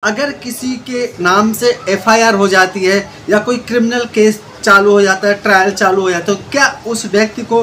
अगर किसी के नाम से एफआईआर हो जाती है या कोई क्रिमिनल केस चालू हो जाता है, ट्रायल चालू हो जाता है, तो क्या उस व्यक्ति को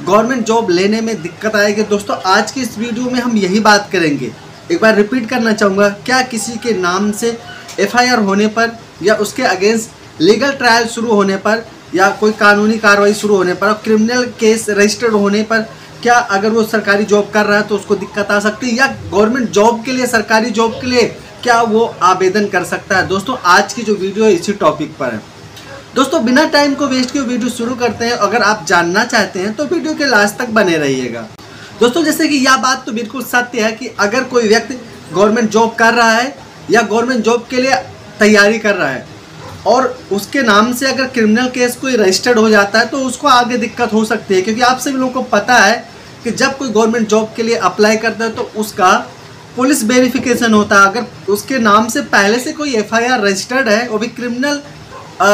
गवर्नमेंट जॉब लेने में दिक्कत आएगी? दोस्तों, आज की इस वीडियो में हम यही बात करेंगे। एक बार रिपीट करना चाहूँगा, क्या किसी के नाम से एफआईआर होने पर या उसके अगेंस्ट लीगल ट्रायल शुरू होने पर या कोई कानूनी कार्रवाई शुरू होने पर और क्रिमिनल केस रजिस्टर्ड होने पर क्या अगर वो सरकारी जॉब कर रहा है तो उसको दिक्कत आ सकती है, या गवर्नमेंट जॉब के लिए, सरकारी जॉब के लिए क्या वो आवेदन कर सकता है? दोस्तों, आज की जो वीडियो है इसी टॉपिक पर है। दोस्तों, बिना टाइम को वेस्ट किए वीडियो शुरू करते हैं। अगर आप जानना चाहते हैं तो वीडियो के लास्ट तक बने रहिएगा। दोस्तों, जैसे कि यह बात तो बिल्कुल सत्य है कि अगर कोई व्यक्ति गवर्नमेंट जॉब कर रहा है या गवर्नमेंट जॉब के लिए तैयारी कर रहा है और उसके नाम से अगर क्रिमिनल केस कोई रजिस्टर्ड हो जाता है तो उसको आगे दिक्कत हो सकती है, क्योंकि आप सभी लोगों को पता है कि जब कोई गवर्नमेंट जॉब के लिए अप्लाई करता है तो उसका पुलिस वेरिफिकेशन होता है। अगर उसके नाम से पहले से कोई एफआईआर रजिस्टर्ड है, वो भी क्रिमिनल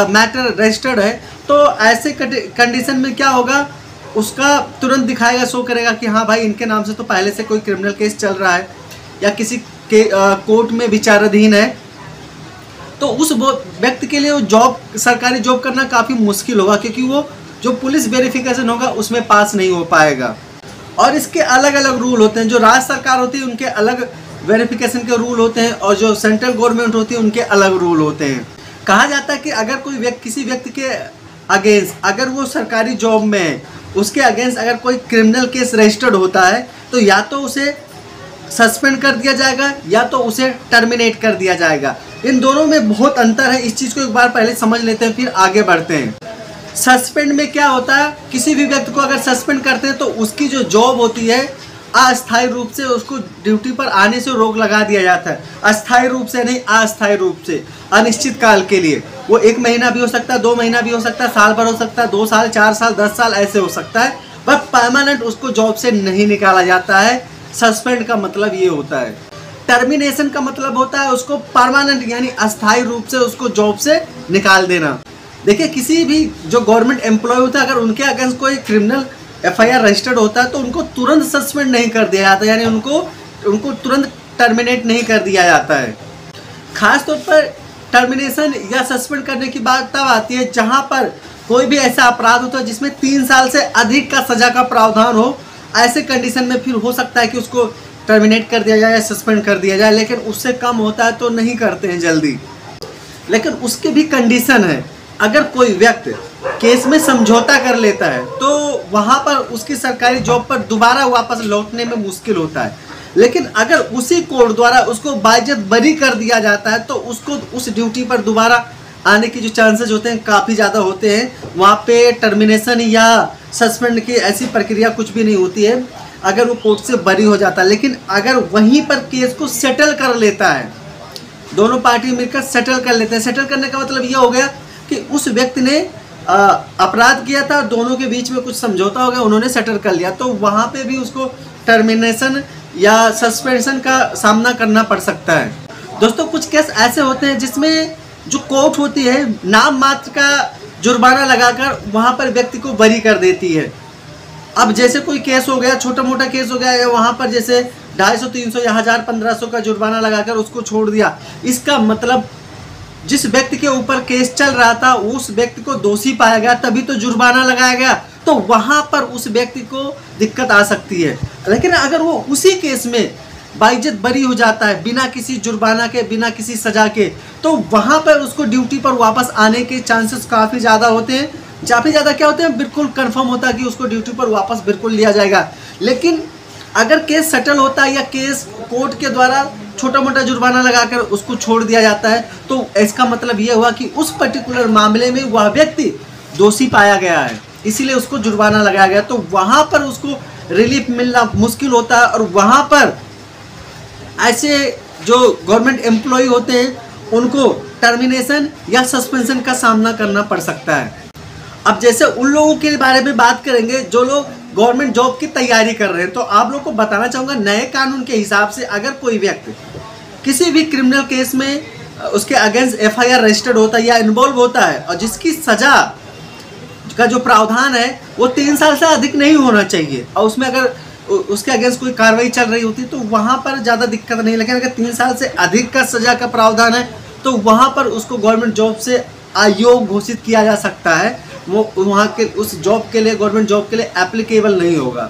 मैटर रजिस्टर्ड है, तो ऐसे कंडीशन में क्या होगा, उसका तुरंत दिखाएगा, शो करेगा कि हाँ भाई, इनके नाम से तो पहले से कोई क्रिमिनल केस चल रहा है या किसी के कोर्ट में विचाराधीन है। तो उस व्यक्ति के लिए वो जॉब, सरकारी जॉब करना काफ़ी मुश्किल होगा, क्योंकि वो जो पुलिस वेरिफिकेशन होगा उसमें पास नहीं हो पाएगा। और इसके अलग अलग रूल होते हैं। जो राज्य सरकार होती है उनके अलग वेरिफिकेशन के रूल होते हैं और जो सेंट्रल गवर्नमेंट होती है उनके अलग रूल होते हैं। कहा जाता है कि अगर कोई व्यक्ति, किसी व्यक्ति के अगेंस्ट, अगर वो सरकारी जॉब में है, उसके अगेंस्ट अगर कोई क्रिमिनल केस रजिस्टर्ड होता है तो या तो उसे सस्पेंड कर दिया जाएगा या तो उसे टर्मिनेट कर दिया जाएगा। इन दोनों में बहुत अंतर है। इस चीज़ को एक बार पहले समझ लेते हैं, फिर आगे बढ़ते हैं। सस्पेंड में क्या होता है, किसी भी व्यक्ति को अगर सस्पेंड करते हैं तो उसकी जो जॉब होती है अस्थायी रूप से उसको ड्यूटी पर आने से रोक लगा दिया जाता है। अस्थायी रूप से नहीं, अस्थायी रूप से, अनिश्चित काल के लिए। वो 1 महीना भी हो सकता है, 2 महीना भी हो सकता है, साल भर हो सकता है, 2 साल, 4 साल, 10 साल ऐसे हो सकता है, पर परमानेंट उसको जॉब से नहीं निकाला जाता है। सस्पेंड का मतलब ये होता है। टर्मिनेशन का मतलब होता है उसको परमानेंट यानी अस्थायी रूप से उसको जॉब से निकाल देना। देखिए, किसी भी जो गवर्नमेंट एम्प्लॉय होता है, अगर उनके अगेंस्ट कोई क्रिमिनल एफआईआर रजिस्टर्ड होता है तो उनको तुरंत सस्पेंड नहीं कर दिया जाता, यानी उनको तुरंत टर्मिनेट नहीं कर दिया जाता है। खास तौर पर टर्मिनेशन या सस्पेंड करने की बात तब आती है जहां पर कोई भी ऐसा अपराध होता है जिसमें 3 साल से अधिक का सजा का प्रावधान हो। ऐसे कंडीशन में फिर हो सकता है कि उसको टर्मिनेट कर दिया जाए या सस्पेंड कर दिया जाए, लेकिन उससे कम होता है तो नहीं करते हैं जल्दी। लेकिन उसके भी कंडीशन है। अगर कोई व्यक्ति केस में समझौता कर लेता है तो वहाँ पर उसकी सरकारी जॉब पर दोबारा वापस लौटने में मुश्किल होता है। लेकिन अगर उसी कोर्ट द्वारा उसको बाइज्जत बरी कर दिया जाता है तो उसको उस ड्यूटी पर दोबारा आने की जो चांसेस होते हैं काफ़ी ज़्यादा होते हैं। वहाँ पे टर्मिनेशन या सस्पेंड की ऐसी प्रक्रिया कुछ भी नहीं होती है अगर वो कोर्ट से बरी हो जाता है। लेकिन अगर वहीं पर केस को सेटल कर लेता है, दोनों पार्टी मिलकर सेटल कर लेते हैं। सेटल करने का मतलब ये हो गया कि उस व्यक्ति ने अपराध किया था, दोनों के बीच में कुछ समझौता हो गया, उन्होंने सेटल कर लिया, तो वहाँ पे भी उसको टर्मिनेशन या सस्पेंशन का सामना करना पड़ सकता है। दोस्तों, कुछ केस ऐसे होते हैं जिसमें जो कोर्ट होती है नाम मात्र का जुर्माना लगाकर वहाँ पर व्यक्ति को बरी कर देती है। अब जैसे कोई केस हो गया, छोटा मोटा केस हो गया, या वहाँ पर जैसे 250, 300 या 1000-1500 का जुर्माना लगाकर उसको छोड़ दिया। इसका मतलब जिस व्यक्ति के ऊपर केस चल रहा था उस व्यक्ति को दोषी पाया गया, तभी तो जुर्माना लगाया गया, तो वहाँ पर उस व्यक्ति को दिक्कत आ सकती है। लेकिन अगर वो उसी केस में बाइज्जत बरी हो जाता है बिना किसी जुर्माना के, बिना किसी सजा के, तो वहाँ पर उसको ड्यूटी पर वापस आने के चांसेस काफ़ी ज़्यादा होते हैं। काफ़ी ज़्यादा क्या होते हैं, बिल्कुल कंफर्म होता है कि उसको ड्यूटी पर वापस बिल्कुल लिया जाएगा। लेकिन अगर केस सेटल होता है या केस कोर्ट के द्वारा छोटा मोटा जुर्माना लगाकर उसको छोड़ दिया जाता है, तो इसका मतलब ये हुआ कि उस पर्टिकुलर मामले में वह व्यक्ति दोषी पाया गया है, इसीलिए उसको जुर्माना लगाया गया। तो वहाँ पर उसको रिलीफ मिलना मुश्किल होता है और वहाँ पर ऐसे जो गवर्नमेंट एम्प्लॉय होते हैं उनको टर्मिनेशन या सस्पेंशन का सामना करना पड़ सकता है। अब जैसे उन लोगों के बारे में बात करेंगे जो लोग गवर्नमेंट जॉब की तैयारी कर रहे हैं, तो आप लोग को बताना चाहूँगा, नए कानून के हिसाब से अगर कोई व्यक्ति किसी भी क्रिमिनल केस में उसके अगेंस्ट एफआईआर रजिस्टर्ड होता है या इन्वॉल्व होता है और जिसकी सजा का जो प्रावधान है वो 3 साल से अधिक नहीं होना चाहिए, और उसमें अगर उसके अगेंस्ट कोई कार्रवाई चल रही होती तो वहाँ पर ज़्यादा दिक्कत नहीं। लेकिन अगर 3 साल से अधिक का सज़ा का प्रावधान है तो वहाँ पर उसको गवर्नमेंट जॉब से अयोग्य घोषित किया जा सकता है। वो वहाँ के उस जॉब के लिए, गवर्नमेंट जॉब के लिए एप्लीकेबल नहीं होगा।